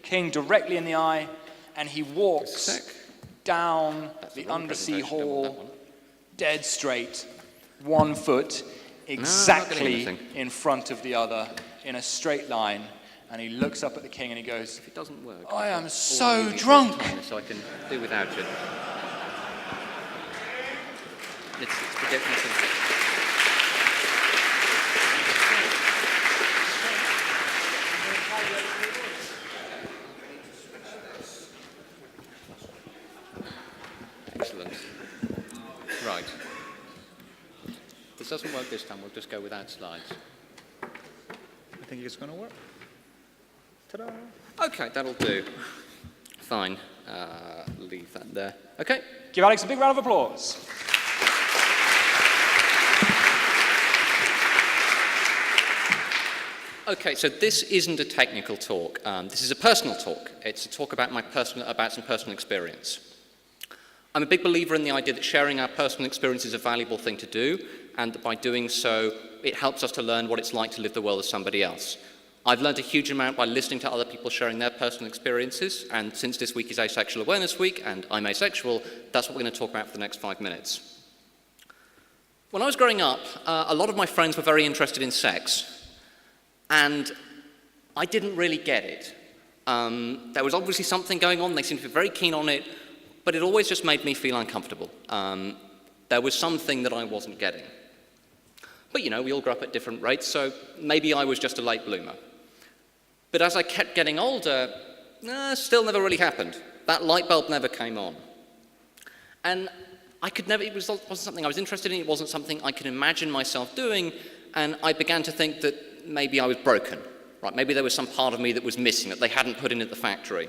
[SPEAKER 1] king directly in the eye, and he walks down the undersea hall, dead straight, one foot exactly
[SPEAKER 12] anything.
[SPEAKER 1] in front of the other in a straight line, and he looks up at the king and he goes,
[SPEAKER 12] If it doesn't work,
[SPEAKER 1] I am
[SPEAKER 12] I'll
[SPEAKER 1] so
[SPEAKER 12] leave you
[SPEAKER 1] drunk.
[SPEAKER 12] time so I can do without it. It's ridiculous. Excellent. Right. This doesn't work this time. We'll just go without slides.
[SPEAKER 2] I think it's going to work. Ta-da.
[SPEAKER 12] Okay, that'll do. Fine. Leave that there. Okay.
[SPEAKER 1] Give Alex a big round of applause.
[SPEAKER 12] Okay, so this isn't a technical talk. This is a personal talk. It's a talk about some personal experience. I'm a big believer in the idea that sharing our personal experience is a valuable thing to do, and that by doing so, it helps us to learn what it's like to live the world as somebody else. I've learned a huge amount by listening to other people sharing their personal experiences, and since this week is Asexual Awareness Week, and I'm asexual, that's what we're going to talk about for the next 5 minutes. When I was growing up, a lot of my friends were very interested in sex. And I didn't really get it. There was obviously something going on, they seemed to be very keen on it, but it always just made me feel uncomfortable. There was something that I wasn't getting. But you know, we all grow up at different rates, so maybe I was just a late bloomer. But as I kept getting older, still never really happened. That light bulb never came on. And it wasn't something I was interested in, it wasn't something I could imagine myself doing, and I began to think that maybe I was broken, right? Maybe there was some part of me that was missing, that they hadn't put in at the factory.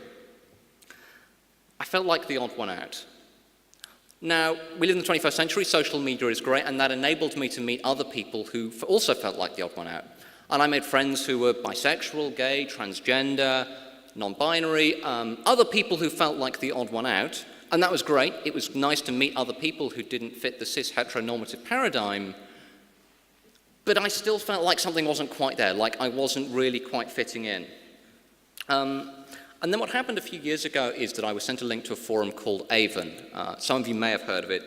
[SPEAKER 12] I felt like the odd one out. Now, we live in the 21st century, social media is great, and that enabled me to meet other people who also felt like the odd one out. And I made friends who were bisexual, gay, transgender, non-binary, other people who felt like the odd one out, and that was great. It was nice to meet other people who didn't fit the cis heteronormative paradigm. But I still felt like something wasn't quite there, like I wasn't really quite fitting in. And then what happened a few years ago is that I was sent a link to a forum called Avon. Some of you may have heard of it.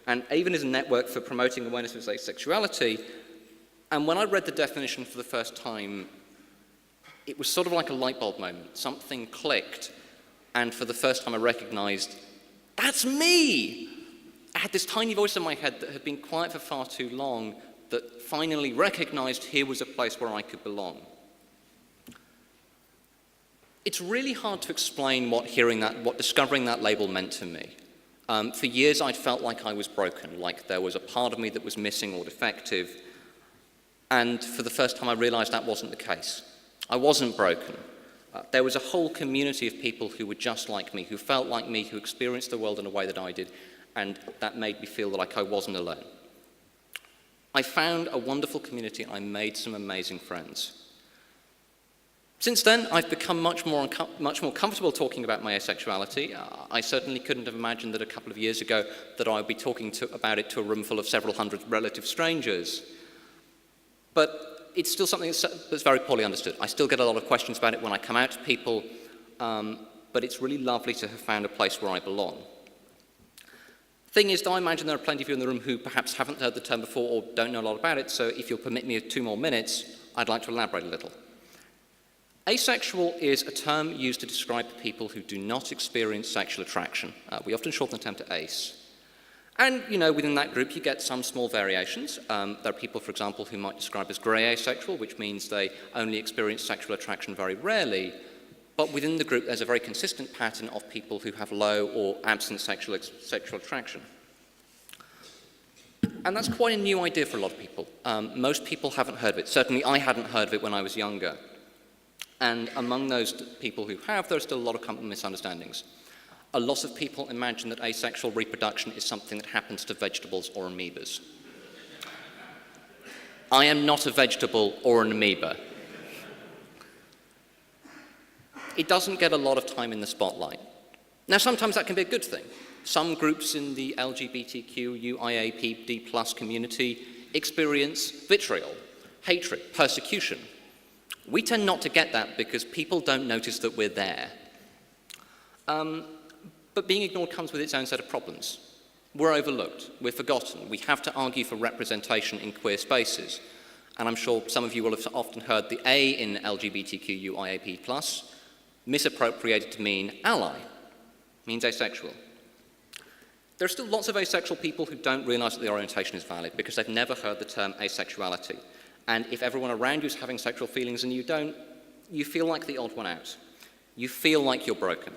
[SPEAKER 12] And Avon is a network for promoting awareness of asexuality. And when I read the definition for the first time, it was sort of like a light bulb moment. Something clicked. And for the first time I recognized, that's me! I had this tiny voice in my head that had been quiet for far too long, that finally recognized here was a place where I could belong. It's really hard to explain what discovering that label meant to me. For years I'd felt like I was broken, like there was a part of me that was missing or defective, and for the first time I realized that wasn't the case. I wasn't broken. There was a whole community of people who were just like me, who felt like me, who experienced the world in a way that I did, and that made me feel like I wasn't alone. I found a wonderful community and I made some amazing friends. Since then, I've become much more comfortable talking about my asexuality. I certainly couldn't have imagined that a couple of years ago that I would be talking about it to a room full of several hundred relative strangers. But it's still something that's very poorly understood. I still get a lot of questions about it when I come out to people, but it's really lovely to have found a place where I belong. Thing is, though, I imagine there are plenty of you in the room who perhaps haven't heard the term before or don't know a lot about it, so if you'll permit me 2 more minutes, I'd like to elaborate a little. Asexual is a term used to describe people who do not experience sexual attraction. We often shorten the term to ace. And, you know, within that group you get some small variations. There are people, for example, who might describe as grey asexual, which means they only experience sexual attraction very rarely. But within the group, there's a very consistent pattern of people who have low or absent sexual attraction. And that's quite a new idea for a lot of people. Most people haven't heard of it. Certainly I hadn't heard of it when I was younger. And among those people who have, there are still a lot of common misunderstandings. A lot of people imagine that asexual reproduction is something that happens to vegetables or amoebas. I am not a vegetable or an amoeba. It doesn't get a lot of time in the spotlight. Now, sometimes that can be a good thing. Some groups in the LGBTQ, UIAPD+ community experience vitriol, hatred, persecution. We tend not to get that because people don't notice that we're there. But being ignored comes with its own set of problems. We're overlooked, we're forgotten. We have to argue for representation in queer spaces. And I'm sure some of you will have often heard the A in LGBTQIAP+, misappropriated to mean ally, means asexual. There are still lots of asexual people who don't realize that their orientation is valid because they've never heard the term asexuality. And if everyone around you is having sexual feelings and you don't, you feel like the odd one out. You feel like you're broken.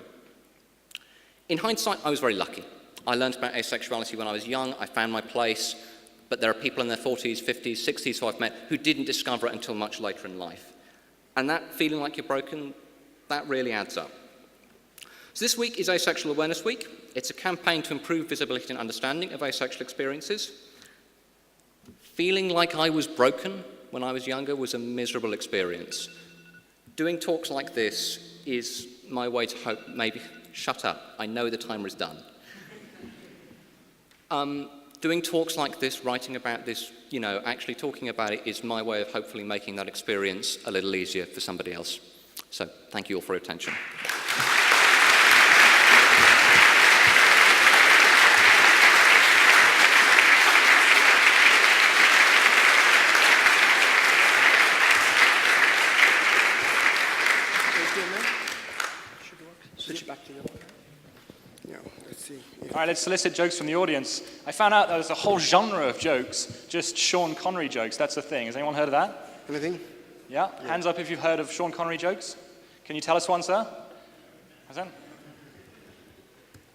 [SPEAKER 12] In hindsight, I was very lucky. I learned about asexuality when I was young, I found my place, but there are people in their 40s, 50s, 60s who I've met who didn't discover it until much later in life. And that feeling like you're broken, that really adds up. So this week is Asexual Awareness Week. It's a campaign to improve visibility and understanding of asexual experiences. Feeling like I was broken when I was younger was a miserable experience. Doing talks like this is my way to hope, maybe, shut up, I know the timer is done. Doing talks like this, writing about this, actually talking about it is my way of hopefully making that experience a little easier for somebody else. So thank you all for your attention.
[SPEAKER 4] Switch it back to the other. Yeah, let's see.
[SPEAKER 1] All right, let's solicit jokes from the audience. I found out there was a whole genre of jokes, just Sean Connery jokes. That's a thing. Has anyone heard of that?
[SPEAKER 4] Anything?
[SPEAKER 1] Yeah? Hands up if you've heard of Sean Connery jokes. Can you tell us one, sir? Hasn't?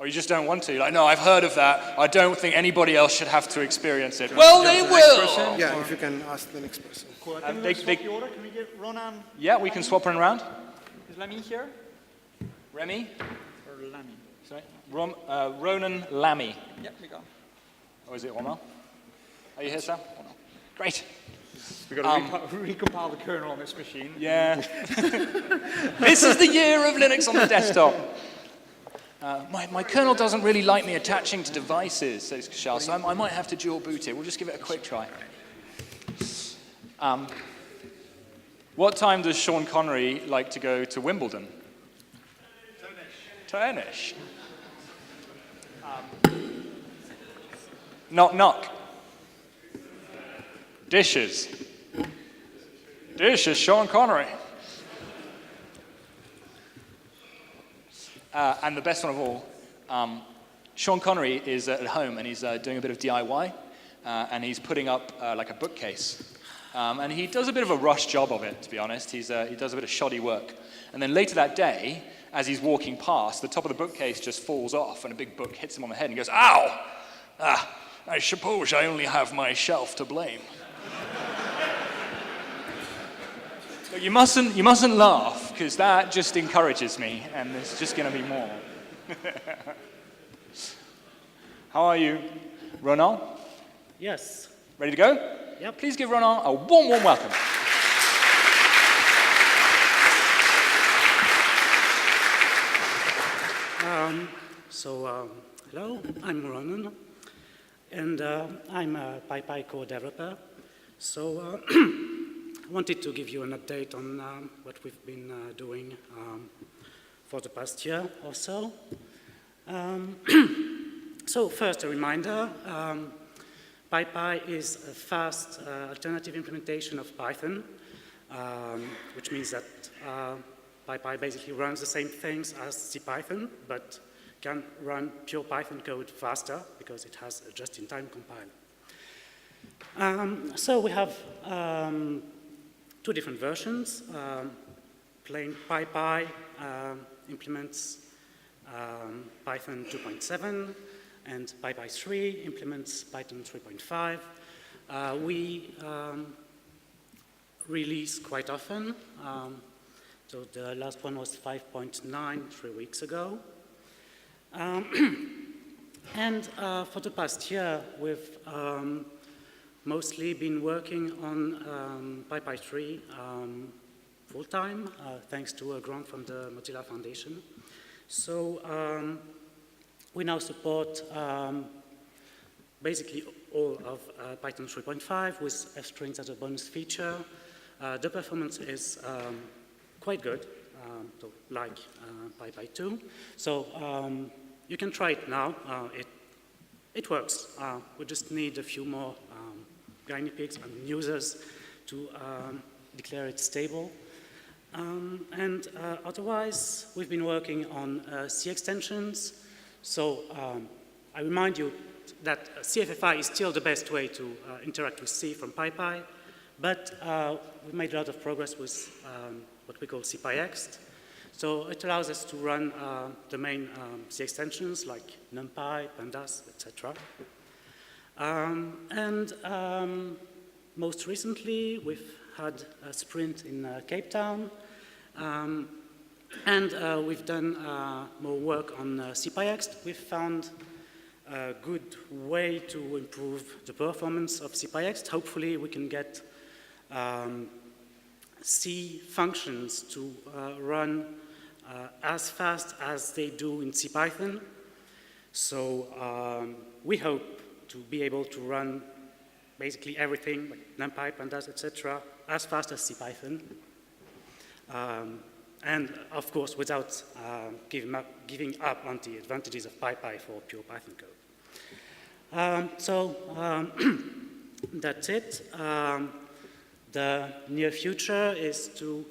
[SPEAKER 1] Or you just don't want to? You're like, no, I've heard of that. I don't think anybody else should have to experience it.
[SPEAKER 12] Well, they will!
[SPEAKER 4] Yeah, if you can ask the next person.
[SPEAKER 2] Cool. Can we swap the order? Can we get Ronan?
[SPEAKER 1] Yeah, we can swap around.
[SPEAKER 2] Is Lemmy here?
[SPEAKER 1] Remy?
[SPEAKER 2] Or Lemmy?
[SPEAKER 1] Sorry? Ronan Lammy.
[SPEAKER 2] Yeah, we go.
[SPEAKER 1] Or is it Omar? Are you here, Sam? Great.
[SPEAKER 2] We've got to recompile the kernel on this machine.
[SPEAKER 1] Yeah. This is the year of Linux on the desktop. My kernel doesn't really like me attaching to devices, says Kashal, so I might have to dual boot it. We'll just give it a quick try. What time does Sean Connery like to go to Wimbledon? Turnish. Knock, knock. Dishes. Dishes, Sean Connery. And the best one of all, Sean Connery is at home and he's doing a bit of DIY and he's putting up like a bookcase. And he does a bit of a rush job of it, to be honest. He does a bit of shoddy work. And then later that day, as he's walking past, the top of the bookcase just falls off and a big book hits him on the head and he goes, ow! I suppose I only have myself to blame. But you mustn't laugh, because that just encourages me, and there's just going to be more. How are you, Ronan?
[SPEAKER 9] Yes.
[SPEAKER 1] Ready to go?
[SPEAKER 9] Yep.
[SPEAKER 1] Please give Ronan a warm, warm welcome.
[SPEAKER 13] Hello, I'm Ronan, and I'm a PyPy co-developer. So I wanted to give you an update on what we've been doing for the past year or so. So first, a reminder, PyPy is a fast alternative implementation of Python, which means that PyPy basically runs the same things as CPython, but can run pure Python code faster because it has a just-in-time compiler. So we have two different versions. Plain PyPy implements Python 2.7, and PyPy 3 implements Python 3.5. We release quite often. So the last one was 5.9 3 weeks ago. And for the past year, we've mostly been working on PyPy 3 full-time, thanks to a grant from the Mozilla Foundation. So we now support basically all of Python 3.5 with f-strings as a bonus feature. The performance is quite good, so like PyPy 2. So you can try it now. It it works. We just need a few more guinea pigs and users to declare it stable. And otherwise, we've been working on C extensions. So I remind you that CFFI is still the best way to interact with C from PyPy, but we've made a lot of progress with what we call CPyExt. So it allows us to run the main C extensions like NumPy, Pandas, etc. Most recently, we've had a sprint in Cape Town, and we've done more work on CPyExt. We've found a good way to improve the performance of CPyExt. Hopefully, we can get C functions to run as fast as they do in CPython. So we hope to be able to run basically everything, like NumPy, Pandas, etc., as fast as CPython. And of course, without giving up on the advantages of PyPy for pure Python code. That's it. The near future is to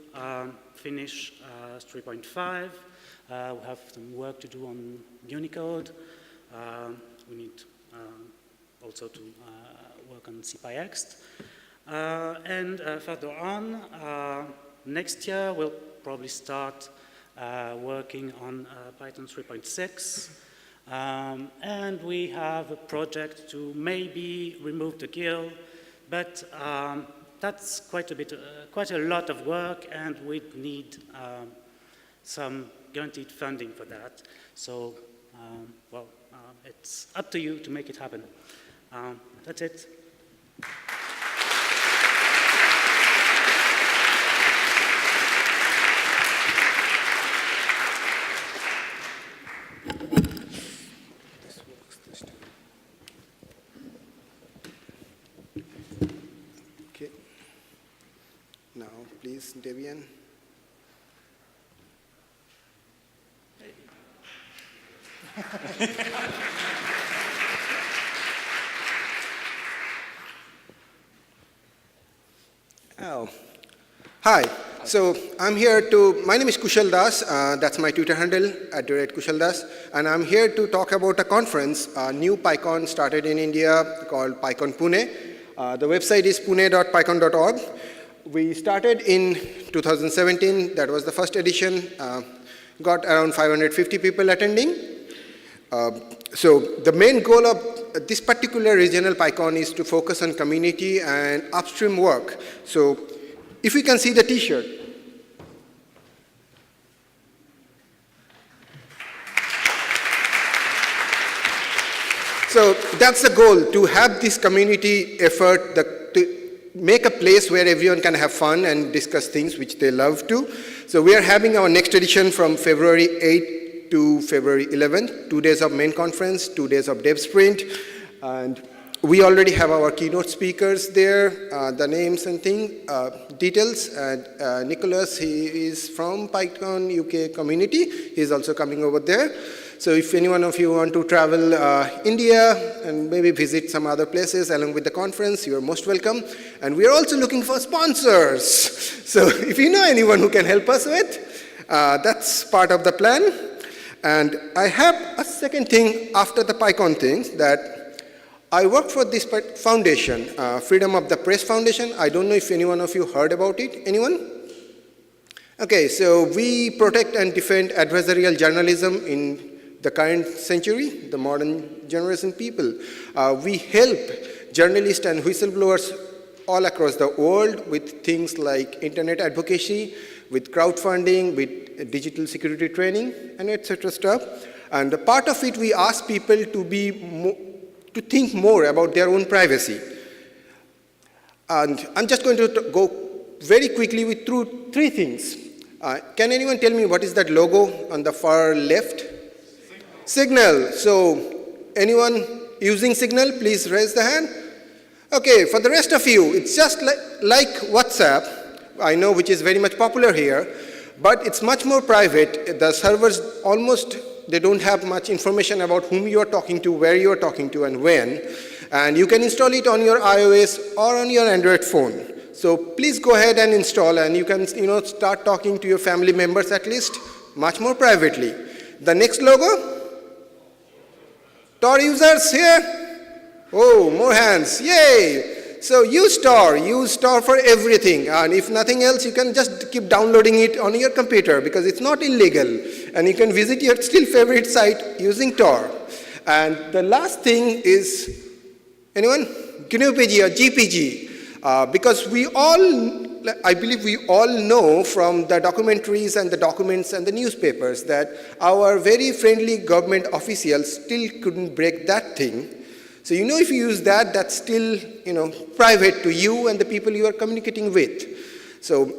[SPEAKER 13] finish 3.5. We have some work to do on Unicode. We need also to work on CPyExt. And further on, next year we'll probably start working on Python 3.6. And we have a project to maybe remove the GIL, but that's quite a lot of work, and we'd need some guaranteed funding for that. So, well, it's up to you to make it happen. That's it.
[SPEAKER 14] Okay. Now, please, Debian. Oh. Hi. So I'm here my name is Kushal Das, that's my Twitter handle, @KushalDas, and I'm here to talk about a conference, a new PyCon started in India called PyCon Pune. The website is pune.pycon.org. We started in 2017, that was the first edition, got around 550 people attending. So the main goal of this particular regional PyCon is to focus on community and upstream work. So if we can see the t-shirt. So that's the goal, to have this community effort, to make a place where everyone can have fun and discuss things which they love to. So we are having our next edition from February 8th to February 11th, 2 days of main conference, 2 days of dev sprint. And we already have our keynote speakers there, the names and details. And Nicholas, he is from PyCon UK community. He's also coming over there. So if any one of you want to travel India and maybe visit some other places along with the conference, you're most welcome. And we're also looking for sponsors. So if you know anyone who can help us with, that's part of the plan. And I have a second thing after the PyCon thing, that I work for this foundation, Freedom of the Press Foundation. I don't know if any one of you heard about it. Anyone? Okay, so we protect and defend adversarial journalism in the current century, the modern generation people. We help journalists and whistleblowers all across the world with things like internet advocacy, with crowdfunding, with digital security training, and etc. stuff. And a part of it, we ask people to think more about their own privacy. And I'm just going to go very quickly through three things. Can anyone tell me what is that logo on the far left? Signal. So anyone using Signal, please raise the hand. Okay, for the rest of you, it's just like WhatsApp, I know, which is very much popular here, but it's much more private. The servers almost they don't have much information about whom you are talking to, where you are talking to, and when. And you can install it on your iOS or on your Android phone. So please go ahead and install, and you can start talking to your family members at least much more privately. The next logo? Tor users here? Oh, more hands, yay! So use Tor for everything, and if nothing else, you can just keep downloading it on your computer because it's not illegal, and you can visit your still favorite site using Tor. And the last thing is, anyone? GNU-PG or GPG, because I believe we all know from the documentaries and the documents and the newspapers that our very friendly government officials still couldn't break that thing. So if you use that, that's still private to you and the people you are communicating with. So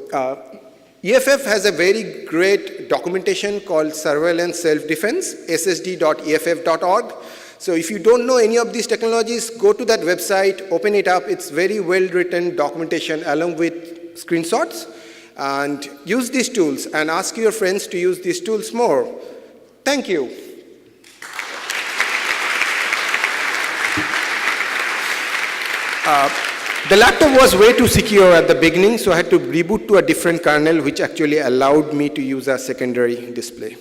[SPEAKER 14] EFF has a very great documentation called Surveillance Self-Defense, ssd.eff.org. So if you don't know any of these technologies, go to that website, open it up. It's very well-written documentation along with screenshots. And use these tools and ask your friends to use these tools more. Thank you. The laptop was way too secure at the beginning, so I had to reboot to a different kernel, which actually allowed me to use a secondary display.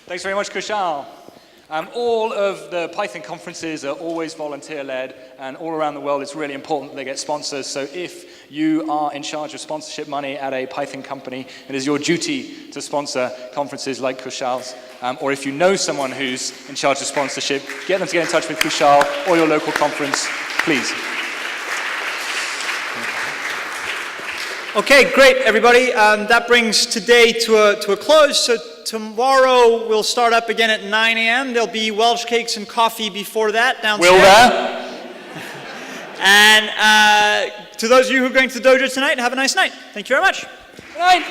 [SPEAKER 1] Thanks very much, Kushal. All of the Python conferences are always volunteer-led, and all around the world it's really important that they get sponsors. So if you are in charge of sponsorship money at a Python company, it is your duty to sponsor conferences like Kushal's. Or if you know someone who's in charge of sponsorship, get them to get in touch with Kushal or your local conference, please.
[SPEAKER 2] Okay, great, everybody. That brings today to a close. So tomorrow we'll start up again at 9 a.m. There'll be Welsh cakes and coffee before that downstairs.
[SPEAKER 1] Will there?
[SPEAKER 2] And to those of you who are going to the dojo tonight, have a nice night. Thank you very much.
[SPEAKER 1] Good night.